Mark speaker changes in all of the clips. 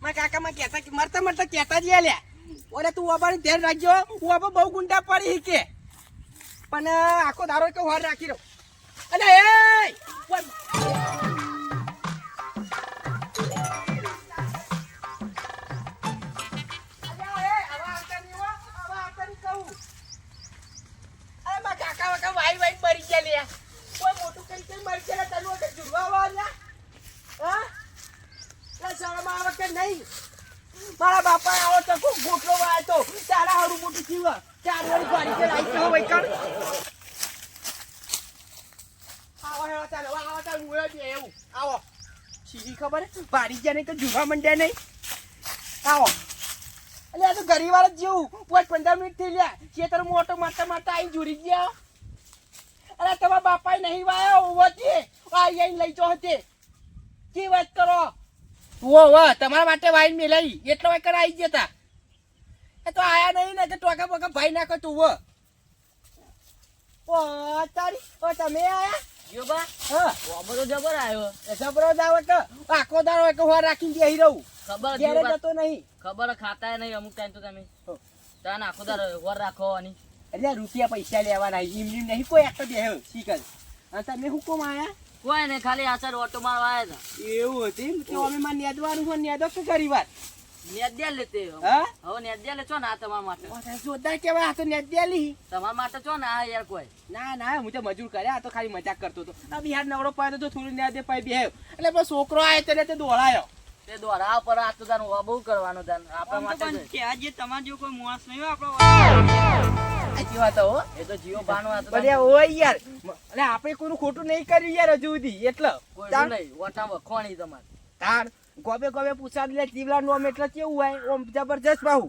Speaker 1: મારા કાકા માં કહેતા કે મરતા મરતા કહેતા જ લ્યા ઓરે તું અમારું ધ્યાન રાખજો હું આમાં બહુ ગુંડા પડી કે પણ આખો દારો કે હોર રાખી રહ્યો અલે મારા બાપા આવો તો ખૂબ ગોટલો વાય તો તારા હારું મોટું થયું 4 વાળી ગાડી કે લાઈ તો ભાઈ કર આવો હેલો ચાલો આવો ચાલ મુયો દે એવું આવો સીધી ખબર પાડી ગયા નહીં કે જુવા મંડ્યા નહીં આવો એટલે આ તો ગરીવાર જ જેવું 15 મિનિટ થઈ લ્યા ખેતર મોટો મારતા મારતા આવી જોડી ગયા અરે તમારા બાપાએ નહીં વાયો ઓવતી આઈ લઈ જો હતી કી વાત કરો વાહ તમારા માટે વાઈન મેલાઈ એટલો વાય આવી ગયા એ તો આયા નહીં ને કે ટોકા બોકા ભાઈ નાખો તું ઓ તારી ઓ તમે આયા
Speaker 2: જો બા
Speaker 1: હા
Speaker 2: ઓમો તો જબર આવ્યો
Speaker 1: જબરો દાવ કે આખો દારો એક વાર રાખીને બેહી રહું
Speaker 2: ખબર
Speaker 1: ઘેરે જતો નહીં
Speaker 2: ખબર ખાતા નહીં અમુક ટાઈમ તો તમે તાન આખો દારો વર રાખવાની
Speaker 1: એટલે રૂપિયા પૈસા લેવાના એમ નહીં કોઈ એક બેહ્યો શીખલ અને તમે હુકમ આયા
Speaker 2: કોઈ ને ખાલી આચાર ઓટો મારવા આવ્યા હતા
Speaker 1: એવું હતું કે અમે માં નેદવાનું હોય નેદો કે કરી વાત
Speaker 2: નેદ્યા લેતે
Speaker 1: હા
Speaker 2: હવે નેદ્યા લે છો ને આ તમારા માટે
Speaker 1: જોરદાર કેવાય આ તો નેદ્યાલી
Speaker 2: તમારા માટે છો ને આ યાર કોઈ
Speaker 1: ના ના હું તો મજૂર કર્યા આ તો ખાલી મજાક કરતો હતો આ બિહાર નવરો પાડ્યો તો થોડું નેદે પાઈ બેહ્યો એટલે બસ છોકરો આવ્યો એટલે તે દોડાયો
Speaker 2: તે દ્વારા પર આ તો તાન બહુ કરવાનો તાન આપણા માટે
Speaker 3: કે આજે તમાર જો કોઈ માણસ નહીં આપણો
Speaker 1: આજી વાત હો
Speaker 2: એ તો જીઓ બાનો આ તો
Speaker 1: બલે ઓય યાર એટલે આપણે કોઈનું ખોટું નહીં કર્યું યાર હજુ સુધી એટલે
Speaker 2: કોઈ નહીં ઓટા વખોણી તમાર
Speaker 1: તાર ગોબે ગોબે પૂછા દે જીવલા નોમ એટલે કેવું હોય ઓમ જબરજસ્ત બાહુ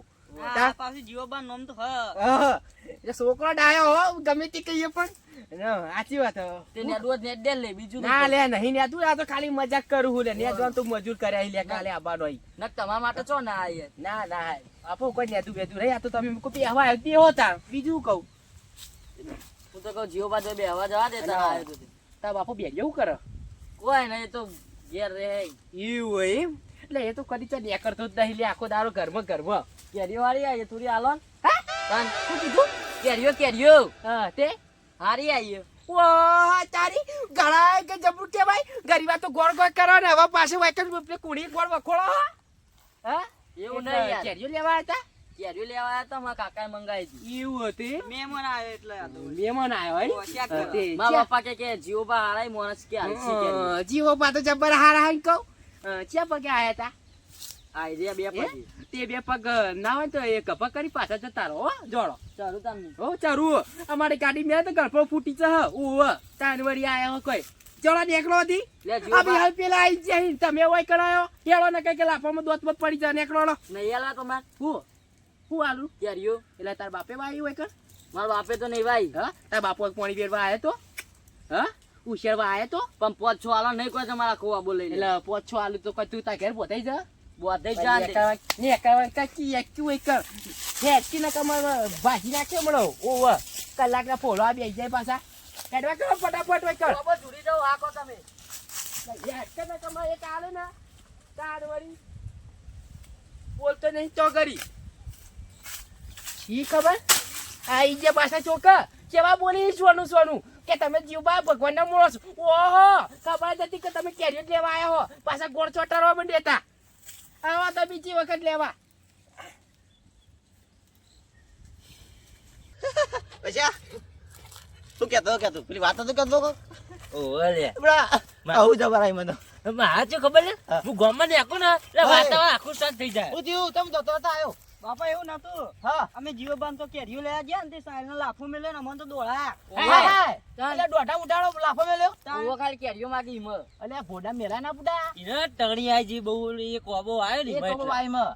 Speaker 3: આ પાછી જીવબાન નામ તો
Speaker 1: હા એ છોકરો ડાયો હો ગમે તે કહીએ પણ સાચી વાત
Speaker 2: તે નેડવો નેડે લે બીજું
Speaker 1: ના લે નહીં નેદું આ તો ખાલી મજાક કરું હું લે નેદવાનું તો મજૂર કર્યા લે કાલે આબાનો
Speaker 2: ન તમારા માટે છો ને આ યાર
Speaker 1: ના ના આપો કોઈ નેદું બેદું રહી આ તો તમે કો પહેવા આવતી હોતા બીજું કહું
Speaker 2: હું તો કહું જીઓ બાજુ બે હવા જવા દેતા આવ્યો તો
Speaker 1: તા બાપુ બે જેવું કરે
Speaker 2: કોઈ નહીં તો ઘેર રહે
Speaker 1: એવું હોય એમ એટલે એ તો કદી ચા કરતો જ નહીં લે આખો દારો ઘરમાં ઘરમાં
Speaker 2: કેરીઓ વાળી આવી થોડી હાલો
Speaker 1: હા શું કીધું
Speaker 2: કેરીઓ
Speaker 1: હા તે
Speaker 2: હારી આવી
Speaker 1: ઓ તારી ગળા કે જબરું કે ભાઈ ગરીબા તો ગોળ ગોળ કરો ને હવે પાસે વાયકન કુડી ગોળ વખોળો હા
Speaker 2: એવું નહીં યાર
Speaker 1: કેરીઓ લેવા હતા
Speaker 2: કેરીઓ લેવા આવ્યા તો મારા કાકાએ મંગાવી હતી
Speaker 1: એવું હતું
Speaker 3: મહેમાન આવે એટલે આ તો
Speaker 1: મહેમાન આવ્યો હોય
Speaker 2: મારા પપ્પા કે જીઓ બા હારાય મોણસ કે હાલસી કેરી
Speaker 1: જીવો પા તો જબર હારા હાઈ કહું ચા પગે આયા હતા
Speaker 2: આઈ રે બે પડી
Speaker 1: તે બે પગ ના હોય તો એક પગ કરી પાછા જતા રહો જોડો
Speaker 2: ચાલુ તમને
Speaker 1: હો ચારું અમારી ગાડી મેં તો ગળફો ફૂટી છે ઓ તાનવરી આયા કોઈ જોડા નેકળો હતી
Speaker 2: લે જીઓ
Speaker 1: આ બી પેલા આઈ જાય તમે ઓય કરાયો હેળો ને કઈ કે લાફામાં દોત મત પડી જાય નેકળો
Speaker 2: નહીં આલા તો માર
Speaker 1: હું આલું
Speaker 2: કેરીઓ
Speaker 1: એટલે તાર બાપે વાઈ હોય કર
Speaker 2: મારા બાપે તો નહીં ભાઈ
Speaker 1: હા તાર બાપો પાણી વેરવા આયો તો હા ઉછેરવા આયો તો
Speaker 2: પણ 5-6 આલો નહીં કોઈ તમારા ખોવા બોલે
Speaker 1: એટલે 5-6 આલુ તો કઈ તું તાર ઘેર બોતાઈ જા
Speaker 2: બોધે જાન
Speaker 1: ને કવા કાકી એકુ એક હેકી ના કમર ભાજી નાખે મળો ઓવ કલાકના ફોડો આ બેઈ જાય પાછા કેડવા કરો ફટાફટ વઈ કર
Speaker 2: બાબા જુડી જાવ આકો તમે
Speaker 1: હેકે ના કમર એક આલે ના તાર વળી બોલતો નહીં તો કરી ઈ ખબર આઈ જે પાછા ચોકા કેવા બોલી સોનું સોનું કે તમે જીવબા ભગવાનના મોણસ ઓહો ખબર હતી કે તમે કેરીઓ લેવા આયા હો પાછા ગોળ ચોટાડવા માંડ્યા આવા તો બીજી વખત લેવા
Speaker 4: પૈસા તું કેતો પેલી વાત તો કરતો
Speaker 2: ઓલે
Speaker 4: આવું જબર મને
Speaker 2: માં જો ખબર ને હું ગામમાં નાખું ને એટલે વાતાવરણ આખું શાંત થઈ જાય
Speaker 4: હું થયું તમે જતો હતા આવ્યો
Speaker 3: બાપા એવું નતું
Speaker 4: હા
Speaker 3: અમે જીવબાન તો કેરીઓ લેવા ગયા ને તે સાયલના લાફો મેલ્યો ને અમને તો દોડાયા
Speaker 1: એટલે દોઢા ઉડાડો લાફો મેલ્યો
Speaker 2: ઓ ખાલી કેરીઓ માગી મ
Speaker 1: એટલે ભોડા મેલા ના બુડા
Speaker 2: ઇને ટગણી આઈ જી બહુ એ કોબો આયો ને
Speaker 1: એ તો ભાઈ માં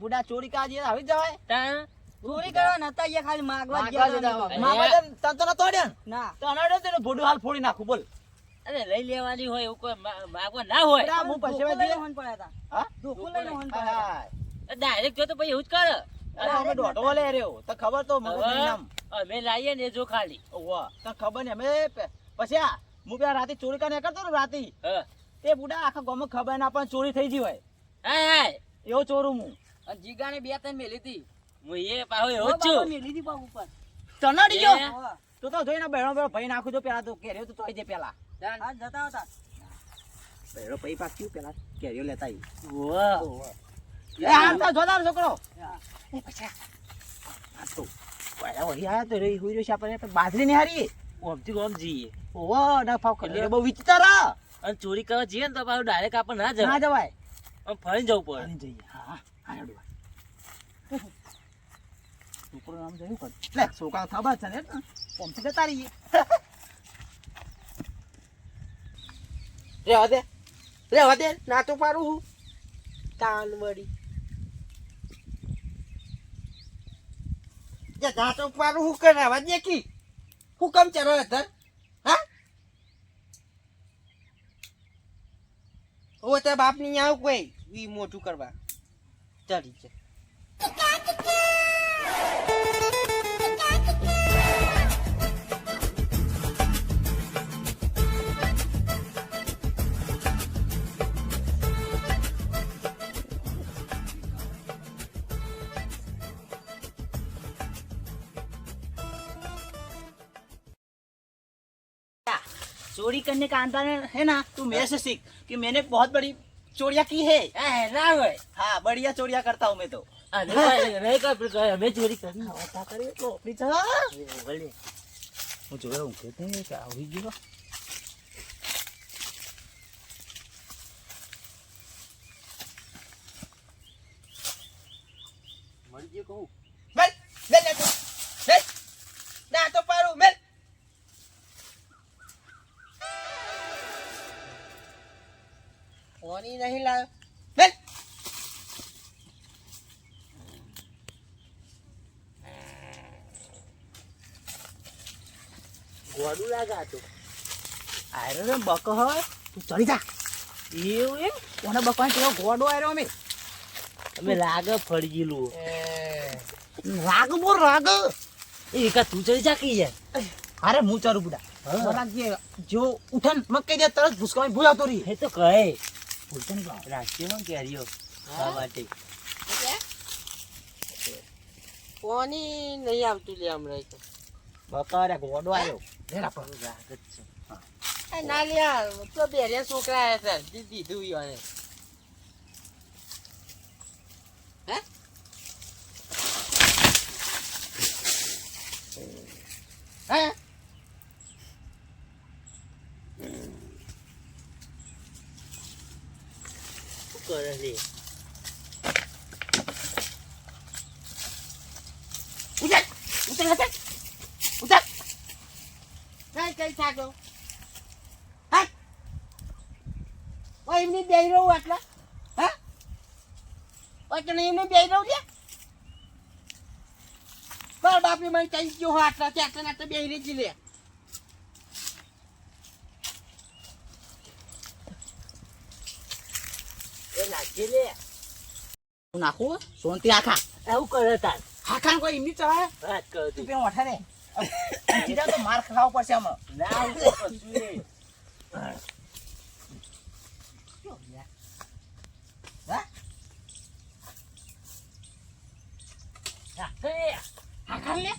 Speaker 1: બુડા ચોરી કાજી આવી જવાય
Speaker 2: તાં
Speaker 3: ચોરી કરવા નતા એ ખાલી માગવા જ
Speaker 2: માગવા
Speaker 3: ગયા
Speaker 2: જતા.
Speaker 3: હતા.
Speaker 4: મામા તન તો નતો અડ્યો
Speaker 3: ના
Speaker 4: તો અનાડ્યો તેનો ભોડું હાલ ફોડી નાખું બોલ
Speaker 2: અરે લઈ લેવાની હોય એવું કોઈ માગવા ના હોય
Speaker 4: બુડા હું
Speaker 3: ધોકો
Speaker 4: પૈસા
Speaker 3: લઈને
Speaker 4: દે
Speaker 3: હોન પડ્યા હતા
Speaker 4: હા
Speaker 3: ધોકો લઈને હોન પડ્યા હતા.
Speaker 4: હા
Speaker 2: ડાયરેક્ટ જો તો પછી એવું જ કરે
Speaker 4: અરે અમે દોઢો લે રહ્યો તો ખબર તો મગજ નહીં નામ
Speaker 2: અમે લાવીએ ને એ જો ખાલી
Speaker 4: ઓવા તો ખબર નહીં અમે પછી આ હું પેલા રાતે ચોરી કરીને કરતો ને રાતે
Speaker 2: હા
Speaker 4: તે બુડા આખા ગામમાં ખબર ના પણ ચોરી થઈ ગઈ હોય
Speaker 2: હાય હાય
Speaker 3: એવો ચોરું હું
Speaker 2: અને જીગાને બે ત્રણ મેલી હતી હું એ પાહો એવો જ
Speaker 3: બાપા
Speaker 2: છું
Speaker 3: મેલી દી પાક ઉપર તનડી ગયો
Speaker 2: એ?
Speaker 3: તો જોઈને બેણો બેણો ભાઈ નાખું તો પેલા તો કેરીઓ તો તોય દે પેલા
Speaker 2: જાણ.
Speaker 3: હા જતા હતા
Speaker 4: બેડો પૈ પાક્યું પેલા કેરીઓ લેતા આવી.
Speaker 2: ઓવે.
Speaker 3: એ હાલતા જોદાર છોકરો
Speaker 4: એ પછી આ તો પહેલા વળી આયા તો રહી હુઈ રહ્યો છે આપણે બાજરી ની હારી.
Speaker 2: ઓમથી ઓમ જઈએ
Speaker 4: ઓવો ના ફાવ કરે બહુ વિચિત્ર હા.
Speaker 2: અને ચોરી કરવા જઈએ ને તો પાછું ડાયરેક્ટ આપણે ના
Speaker 4: ના
Speaker 2: જવાય
Speaker 4: જવાય.
Speaker 2: આમ ફરીને જવું પડે
Speaker 4: આને જઈએ. હા હા હાડવા. છોકરો નામ જોયું કર. લે છોકરા ખબર છે ને પંપી જતા રહીએ.
Speaker 1: રેવા દે ના તો પાડું હું તાન વળી ના તો પાડું હું કરાવા દે કી હું કમ ચરો હતા હા ઓ તે બાપ ની આવ કોઈ વી મોટું કરવા ચડી છે
Speaker 3: चोरी करने का अंदाज है ना तू मेरे से सीख कि मैंने बहुत बड़ी चोरियां की है
Speaker 2: એ ના હોય
Speaker 3: हाँ बढ़िया चोरियां करता हूँ मैं तो
Speaker 2: આ નહીં કર અમે ચોરી કરી
Speaker 3: बता करे तो अपनी जगह
Speaker 4: હું જોયો હું કહેતો કે આવી ગયો.
Speaker 1: મળી ગયો કહું મેલ મેલ ના તો મેલ ના તો પાડું મેલ પાણી નહીં લાવ મેલ
Speaker 2: ગોડું લાગા તો
Speaker 3: आयरो रे बक है तू चली जा
Speaker 2: એવું એમ
Speaker 3: कोने बकवान तेरो घोड़ो आयरो में
Speaker 2: અમે લાગે ફરી ગયેલું
Speaker 3: राग बोल राग
Speaker 2: એ કા તું ચડી જા કી યાર
Speaker 3: अरे मुंह चारू बुढ़ा
Speaker 2: हाँ।
Speaker 3: बोला कि जो उठन मक्के दे तरस भूसका में भूला तो रही
Speaker 2: એ તો કહે
Speaker 3: भूलते नहीं बाप
Speaker 2: રાષ્ટ્રીયમાં કેરીઓ આ માટે
Speaker 1: પાણી નહીં આવતું લે હમણાં તો
Speaker 3: बका रे घोड़ो आयो लेरा पर
Speaker 2: રાગ જ છે
Speaker 1: ના લ્યા તો બેરે છોકરા આવ્યા છે દીધું યોને હે હે
Speaker 2: શું કરે છે
Speaker 1: ઉતર ઉતર ઉતર ઉતર કઈ કઈ થાકો હા ઓય એમની બેહી રહું આટલા હા ઓય તને એમની બેહી રહું લે બાર બાપી મને કઈ ગયો હો આટલા ત્યાં આટલા બેહી રહી જી લે
Speaker 2: એ નાખી લે
Speaker 3: नाखो सोनती आखा
Speaker 2: એવું કરે તાર
Speaker 3: हाखान कोई इमनी चलाए
Speaker 2: વાત કર
Speaker 3: तू
Speaker 2: તું
Speaker 3: पे उठा रे जीजा तो मार खाओ पर से हम
Speaker 2: ના હું તો કશું નહીં નાખે.
Speaker 3: हाखान ले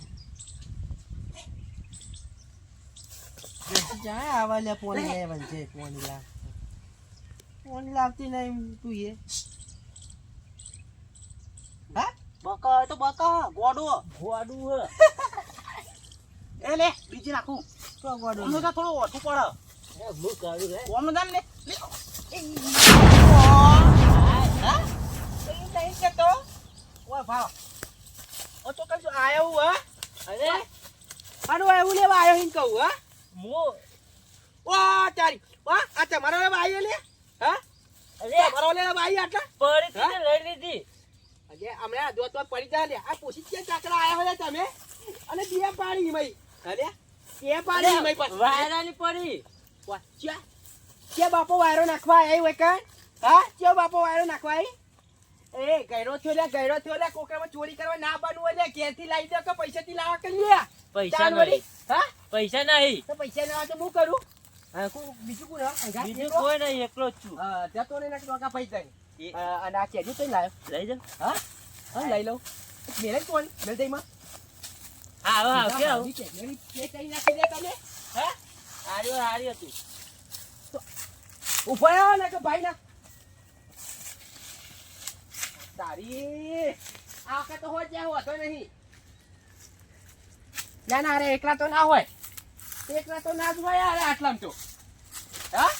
Speaker 1: જાય આવા લે પોણી લેવન છે પોણી લાવતી નહીં તું એ
Speaker 3: हाँ बका तो बका गोडो
Speaker 2: ગોડું હ
Speaker 3: ए ले बीजी नाखू
Speaker 1: તો ગોડો
Speaker 3: ओनो का थोड़ो ओठू पड़
Speaker 2: એ હું કરું રે
Speaker 3: ओनो दाम ले ले
Speaker 1: હા કઈ નહીં કેતો ઓય ભાવ ઓ તો કઈ આયો હું હા
Speaker 2: અરે
Speaker 1: આનું આવું લેવા આયો હિન કહું હા
Speaker 2: મો
Speaker 1: ઓ તારી વાહ આ તમારો લેવા આયો લે હા
Speaker 2: અરે
Speaker 1: તમારો લેવા આયો આટલા
Speaker 2: પડી તી લઈ લીધી
Speaker 1: અજે હમણાં જો તો પડી જા લે આ પૂછી કે ચાકડા આયા હોય તમે અને બે પાણી મઈ અરે કે પાણી મઈ પાસ
Speaker 2: વાયરાની પડી
Speaker 1: વાચ્યા કે બાપો વાયરો નાખવા આઈ હોય કાન હા કે બાપો વાયરો નાખવા આઈ એ ગયરો થયો લે કોકરામાં ચોરી કરવા ના બનવું લે ઘેરથી લાવી દે કે પૈસાથી લાવા કે લે
Speaker 2: પૈસા
Speaker 1: ચાલ વળી.
Speaker 2: નહીં
Speaker 1: હા
Speaker 2: પૈસા નહીં
Speaker 1: તો પૈસા ના આવે તો હું કરું હા બીજું કોણ હા
Speaker 2: બીજું કોઈ નહીં એકલો જ છું
Speaker 1: હા ત્યાં તો ને નાખ ટોકા પૈસા અને આ કેરી કઈ લાવ્યો?
Speaker 3: લઈ જાઓ.
Speaker 1: હા હા લઈ લઉં. મેલે જ કોણ મેલ દઈ માં.
Speaker 3: હા હવે આવશે આવું.
Speaker 1: કેરી કે કઈ નાખી દે તમે. હા
Speaker 3: હારી હતું.
Speaker 1: ઉભો રહ્યો ને કે ભાઈ ના તારી આ વખત તો હોય જ્યાં હોતો નહીં. ના ના અરે એકલા તો ના હોય. એકલા તો ના જ હોય અરે આટલામાં તો. હા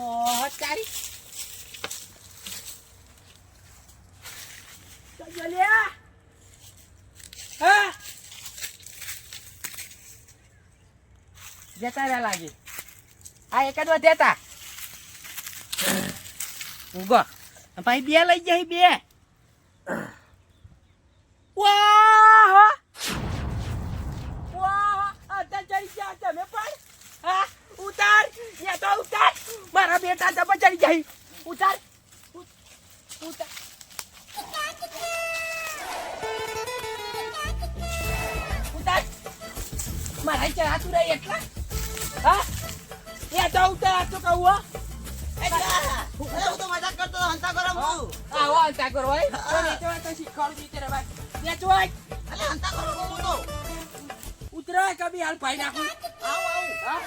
Speaker 1: ઓહ તારી તો જલ્યા. હા જતા રહ્યા લાગે. આ એક જ વધ્યા ઉગો ભાઈ બે લઈ જાય બે. વાહ વાહ અત્યારે ચડી ગયા તમે પણ. હા ઉતાર યા તો ઉતાર મારા બેટા જબર ચડી જાય. ઉતાર ઉતાર ઉતાર મારા ચડાતું રહી એટલા. હા યા તો ઉતાર આ તો કહું હો.
Speaker 3: હું તો મજાક કરતો હતો, હંતા કરો હું.
Speaker 1: આવો અંતા કરો ભાઈ. તો નેચવા તો શીખવાડું દીતે રે ભાઈ. નેચવા
Speaker 3: અલે હંતા કરો હું તો.
Speaker 1: ઉતરા કભી હાલ ભાઈ નાખું.
Speaker 3: આવું.
Speaker 1: હા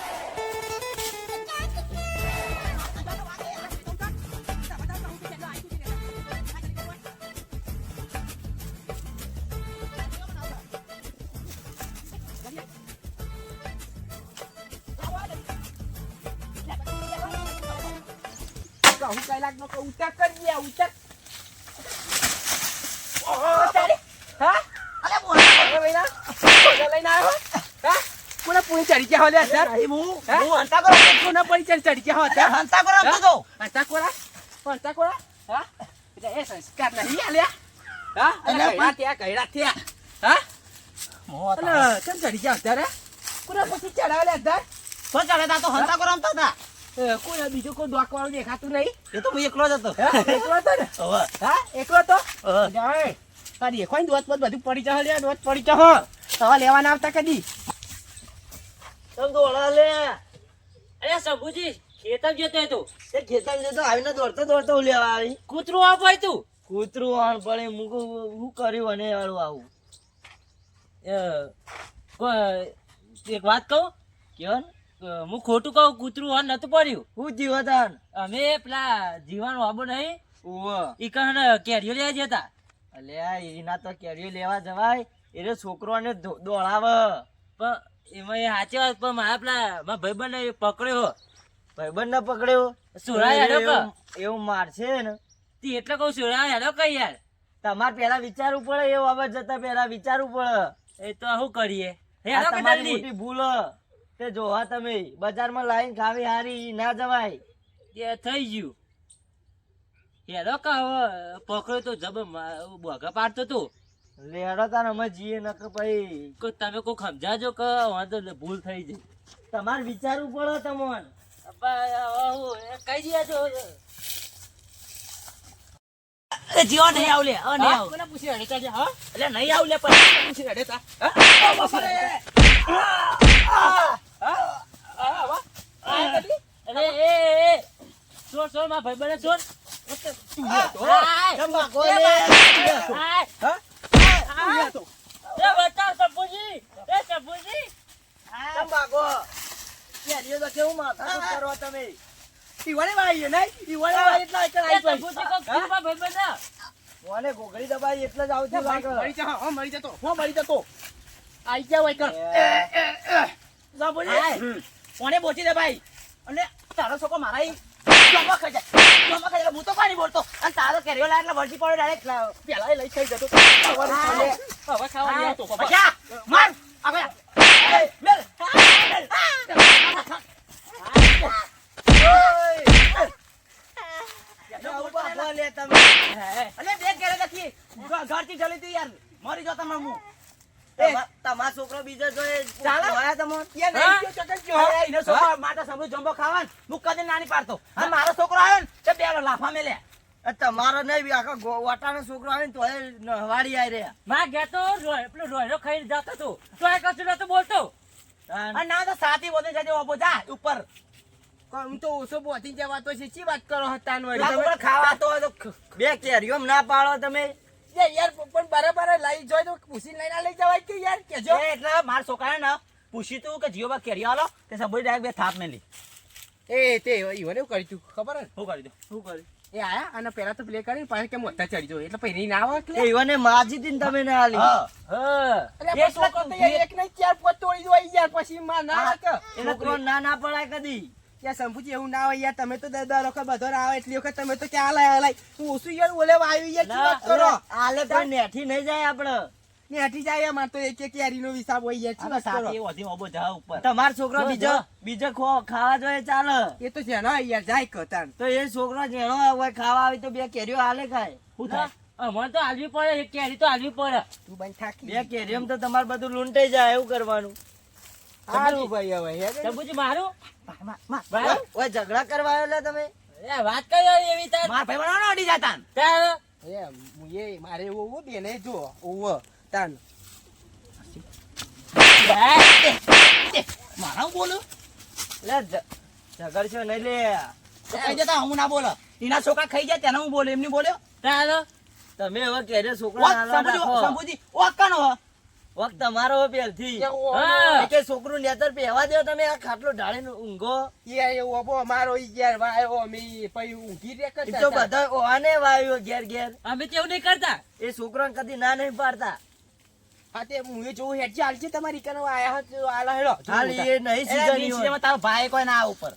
Speaker 1: કહું કઈ લાગ નો ઉતર કરી દે ઉતર. તારી હા
Speaker 3: અલે બોલ.
Speaker 1: લઈને આવ્યો. હા કોને પૂરી ચડી ગયા હોલે સર.
Speaker 3: હું
Speaker 1: હા?
Speaker 3: હંતા કરો.
Speaker 1: કોને પડી ચડી ગયા હતા.
Speaker 3: હંતા કરો આમ તો.
Speaker 1: અંતા કોરા હા એટલે એ સંસ્કાર નહીં આલ્યા. હા
Speaker 3: એટલે
Speaker 1: કઈડા થયા હા અલે કેમ ચડી ગયા અત્યારે. કોને પછી ચડાવેલા હતા.
Speaker 3: તો ચાલે તા તો હંતા કરો આમતા હતા.
Speaker 1: કોઈ બીજું કોઈ ડોકવાળું દેખાતું નહીં.
Speaker 3: એ તો હું એકલો જ હતો.
Speaker 1: હા એકલો હતો ને.
Speaker 3: હવે
Speaker 1: હા એકલો તો
Speaker 3: હા.
Speaker 1: જાય તારી એકોઈ દોત બધું પડી જશે લે દોત પડી જશે. હવે લેવાના આવતા કદી.
Speaker 3: તમ દોડા લે.
Speaker 2: અરે સબુજી ખેતર જતો હતો.
Speaker 3: તે ખેતર જતો આવીને દોડતો લેવા આવી.
Speaker 2: કૂતરું આપાય તું.
Speaker 3: કૂતરું આણ પડે મૂકો હું કર્યું અને વાળું આવું.
Speaker 2: એક વાત કહું
Speaker 3: કેવન
Speaker 2: હું ખોટું કહું કૂતરું હોન નતું પડ્યું.
Speaker 3: હું જીવતાન
Speaker 2: અમે પેલા જીવાનું આબો નહીં
Speaker 3: ઉવ
Speaker 2: ઈ કહે કેરીઓ લેવા જતા.
Speaker 3: અલ્યા એના તો કેરીઓ લેવા જવાય એટલે છોકરોને દોડાવે.
Speaker 2: પણ એમાં એ સાચી વાત પણ મારા પેલા મારા ભાઈબંધને પકડ્યો.
Speaker 3: ભાઈબંધ ને પકડ્યો
Speaker 2: સુરાય હેડો ક.
Speaker 3: એવું મારશે ને.
Speaker 2: તી એટલે કહું સુરા હેડો કઈ યાર.
Speaker 3: તમારે પેલા વિચારવું પડે એ બાબત જતા પેલા વિચારવું પડે.
Speaker 2: એ તો શું કરીએ
Speaker 3: આ
Speaker 2: હેડો કે
Speaker 3: તમારી
Speaker 2: જલ્દી.
Speaker 3: મોટી ભૂલ હ. તે જોવા તમે બજારમાં લાઈન ખાવી હારી ના જવાય.
Speaker 2: એ થઈ ગયું હેડો કા હવે પકડ્યો તો જબ બોગા પાડતો તો.
Speaker 3: લેડો તાર અમે જીએ નક ભાઈ.
Speaker 2: તમે કોઈ સમજાજો કે વાંધો નહીં, ભૂલ થઈ જાય.
Speaker 3: તમારે વિચારવું પડે તમને.
Speaker 2: કઈ દિયા છો
Speaker 3: જીવો નહીં આવ લે નહીં આવ
Speaker 1: કોને પૂછી હડે ચાલજે હા
Speaker 3: એટલે નહીં આવ લે પણ
Speaker 1: પૂછી હડે તા
Speaker 2: અરે એ છોડ છોડ મારા ભાઈબંધને છોડ.
Speaker 3: જંબા ગોલે
Speaker 2: એ બતાવ સબુજી એ સબુજી.
Speaker 3: જંબા ગો યાર તો કેવું માથા કરો તમે.
Speaker 1: ઈવાને વાઈ નહીં ઈવાને વાઈ એટલા એક
Speaker 2: એ સબુજી કોક કીધું મારા ભાઈબંધને.
Speaker 3: મને ગોગળી દબાઈ એટલે જ આવતી લાગે.
Speaker 1: મરી જા હો મરી જતો હો મરી જતો આઈ જા વઈ કર
Speaker 3: સાબુજી
Speaker 1: કોને બોચી દે ભાઈ
Speaker 3: અને તારો છોકરો મારા ઈ જમા ખાઈ જાય હું તો પાણી બોલતો અને તારો કેરીઓ લાય એટલે વળતી પડે ડાયરેક્ટ
Speaker 1: પેલા લઈ થઈ જતો હવે ખાવા નહીં આવતો
Speaker 3: બચા માર આગળ મેલ લે તમે અલે બે ઘરે નથી ઘરથી જલી તું યાર મરી જાવ તમે હું તમારો છોકરો બીજો જોઈએ
Speaker 1: ચાલે?
Speaker 3: જોયા તમે
Speaker 1: યા નહીં ચકન જો
Speaker 3: અરે એનો છોકરો માટે સમજો જંબો ખાવાનું હું કદી નાની પાડતો અને મારો છોકરો આવ્યો ને તે બે લાફા મેલે તમારો નહીં આખા વાટાનો છોકરો આવે ને તો વાડી આવી રહ્યા
Speaker 2: માં ગયા તો પેલો રોયડો ખાઈને જતો હતો તો એ કશું નતો બોલતો.
Speaker 3: અને ના તો સાથી બોતે જજે ઓબો જા ઉપર
Speaker 1: હું તો ઓછો બોધી જવાતો છે ચી વાત કરો હતા
Speaker 3: પેલા ઉપર ખાવા તો હોય તો બે કેરીઓ ના પાડો તમે
Speaker 1: યાર પણ બરાબર લઈ જોઈ તો પૂછીને લઈને લઈ જવાય કે યાર કેજો
Speaker 3: એટલે માર છોકરાને ના પૂછી તું કે જીઓ બા કેરીઓ આલો તે સબોઈ ડાયરેક્ટ બે થાપ મેલી
Speaker 1: એ તે ઈવને એવું કર્યું તું ખબર હે
Speaker 3: શું કરી દે શું કરી
Speaker 1: એ આયા અને પેલા તો પ્લે કરી પાછળ કે મોટા ચડી જો એટલે પછી ના આવે એટલે
Speaker 3: એ ઈવને માજી દીન તમે ના આલી
Speaker 1: અરે છોકરો તો યાર એક નહીં ચાર પાંચ તોડી દો યાર પછી માં ના આવે કે
Speaker 3: એને તો ના પડાય કદી
Speaker 1: યાર શંભુજી એવું ના હોય યાર તમે તો દર વખત બધો આવે એટલી વખત તમે તો ક્યાં લાય હું ઓછું યાર ઓલે આવ્યું યાર શું વાત કરો
Speaker 3: આલે પણ નેઠી નહીં જાય આપણે
Speaker 1: ને હટી જાય માર તો એક કેરીનો હિસાબ હોય યાર શું વાત કરો
Speaker 3: તમાર છોકરો બીજો ખાવા જોઈએ ચાલે
Speaker 1: એ તો છે ને યાર જાય કતાન
Speaker 3: તો એ છોકરો જેનો હોય ખાવા આવી તો બે કેરીઓ હાલે ખાય શું થાય
Speaker 2: અમારે તો હાલવી પડે એક કેરી તો હાલવી પડે
Speaker 1: તું બંધ થાકી
Speaker 3: બે કેરીઓ તો તમારે બધું લૂંટાઈ જાય એવું કરવાનું
Speaker 1: હારું ભાઈ હવે હે
Speaker 2: શંભુજી મારું
Speaker 3: ઓય ઝઘડા કરવા આવેલા તમે
Speaker 2: એ વાત કરી એવી તાર
Speaker 3: માર ભાઈ બનાવવાનો અડી જતા
Speaker 2: તાર
Speaker 1: એ મુએ મારે એવું બેને જો ઓવ તાન
Speaker 3: મારા બોલું લે ઝઘડશો નહીં લે કહી જતા હું ના બોલો એના છોકરા ખાઈ જાય તેને હું બોલે એમની બોલ્યો
Speaker 2: તાર
Speaker 3: તમે હવે કેરે છોકરા સંભુજી ઓકનો વક તમારો પેલથી કે છોકરું નેતર પહેવા દો તમે આ ખાટલો ઢાળીને ઊંઘો
Speaker 1: યાર એ ઓબો અમારો યાર વાયો મી પછી ઊંઘી રે
Speaker 3: એ તો બધા ઓને વાયો ઘેર ઘેર
Speaker 2: અમે તેવું નહીં કરતા
Speaker 3: એ છોકરાને કદી ના નહીં પાડતા
Speaker 1: હા તે મુએ જો હેડ ચાલ છે તમારી કનો આયા હતો આલા હેડો
Speaker 3: હાલ એ નહીં સીઝન તારો ભાઈ કોઈ ના ઉપર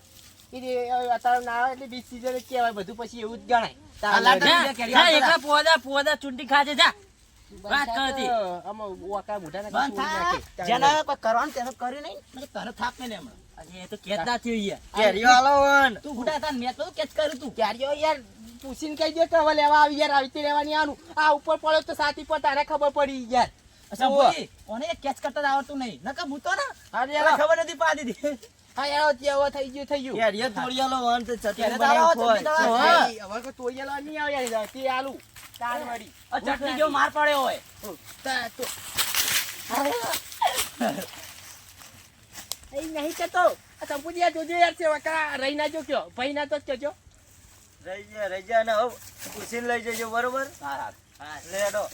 Speaker 1: એ અત્યારે ના આવે એટલે બીજ સીઝન કહેવાય બધું પછી એવું જ ગણાય
Speaker 2: એકલા પોદા ચૂંટી ખાજે જા વાત કરતી
Speaker 1: આમાં ઓકા મોઢા ના
Speaker 3: બંધ થા જેના કોઈ કરવાનું તેનો કરી નહીં તને થાપ ને હમણાં
Speaker 2: એ તો કેત ના થયું યાર
Speaker 3: કેરીઓ આલો તું ગુડા તાન મેં તો કેચ કર્યું તું
Speaker 1: ક્યારેયો યાર પૂછીને કહી દે કે હવે લેવા આવી યાર આવી લેવાની આનું આ ઉપર પડ્યો તો સાથી પર તારે ખબર પડી યાર
Speaker 3: સંભુજી ઓને કેચ કરતા જ આવડતું નહીં નકર ભૂતો ને
Speaker 1: અરે
Speaker 3: તને ખબર નથી પાડી દીધી
Speaker 1: હા યાર ત્યાં થઈ ગયું
Speaker 3: કેરીઓ તોડી આલો વન તો ચટણી
Speaker 1: હવે તો તોયલા નહીં આવે યાર તે આલુ તાર વાળી
Speaker 3: ચટણી જેવો માર પડ્યો હોય
Speaker 1: તો એ નહીં કેતો સંપૂજી યાર જોજો યાર છે વકરા રહી ના જો કયો ભાઈ ના તો કહેજો
Speaker 3: રહી જા ને હવે પૂછીને લઈ જજો બરોબર હા લેડો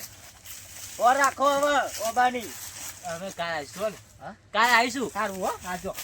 Speaker 3: ઓર રાખો હવે ઓબાની
Speaker 2: અમે કાલ આવીશું કાલ આવીશું
Speaker 1: સારું હો હા જો